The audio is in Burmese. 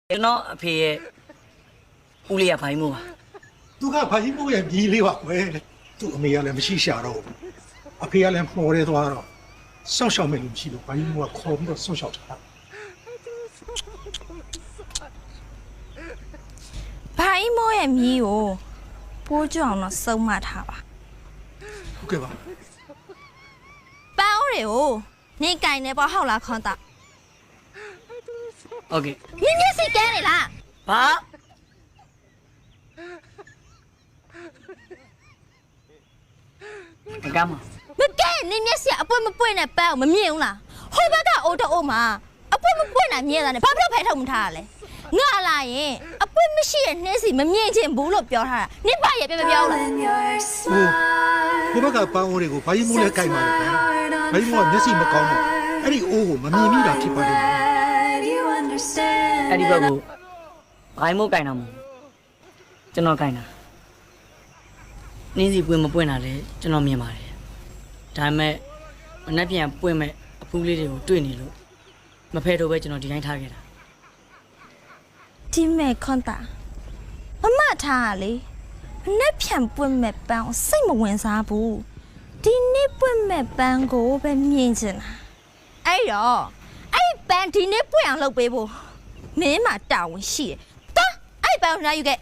ကျွန်တော်အဖေရဲ့ဦးလေးကဘာကြီးမို့ပါ သူကဘာကြီးမို့ရဲ့မြည်လေးပါကွယ်သူ့အမေကလည်းမရှိရှာတော့ဘူးအဖေကလည်းမှော်ရဲသွားတော့စောင့်ရှောက်မဲ့လူမရှိလို့ဘာကြီးမို့ကခေါ်ပြီးတော့စောင့်ရှောက်ထားတာ ဘာအီမိုးရဲ့မြီးကိုပိုးကြအောင်တော့စုံမထားပါ ဟုတ်ကဲ့ပါ ပန်းအိုးတွေကိုနေကင်နေပေါ့ဟောက်လားခွန်တာ โอเค မြင်းမြစီကဲနေလား ဘာအကမ်းမ မကဲနေမျက်စီအပွင့်မပွင့်နဲ့ပန်းကိုမမြင်ဘူးလားဟိုဘက်ကအိုးတအိုးမှာအပွင့်မပွင့်နိုင်မြင်တာနဲ့ဘာဖြစ်လို့ဖဲထုတ်မထားရလဲငါလာရင်အပွင့်မရှိတဲ့နှင်းစီမမြင်ချင်ဘူးလို့ပြောထားတာနင့်ဘာရဲ့ပြမပြောလား ဟိုဘက်ကပန်းအိုးတွေကိုဘာကြီးမို့လဲကြိုက်ပါလေကွယ်ဘာကြီးမို့ကမျက်စိမကောင်းတော့အဲ့ဒီအိုးကိုမမြင်မိတာဖြစ်ပါလိမ့်မယ် အဲ့ဒီဘက်ကိုဘာကြီးမို့ကင်တာမို့ကျွန်တော်ကင်တာနင်းစီပွင့်မပွင့်တာလဲကျွန်တော်မြင်ပါတယ်ဒါပေမဲ့မနှက်ပြန်ပွင့်မဲ့အဖူးလေးတွေကိုတွေ့နေလို့မဖဲတော့ပဲကျွန်တော်ဒီတိုင်းထားခဲ့တာ ဒီမဲ့ခွန်တာအမထားရလေအနက်ဖြန်ပွင့်မဲ့ပန်းကိုစိတ်မဝင်စားဘူးဒီနေ့ပွင့်မဲ့ပန်းကိုပဲမြင်ချင်တာအဲ့တော့အဲ့ပန်းဒီနေ့ပွင့်အောင်လုပ်ပေးဖို့မင်းမတာဝန်ရှိတယ်တာအဲ့ပန်းကိုနားယူခဲ့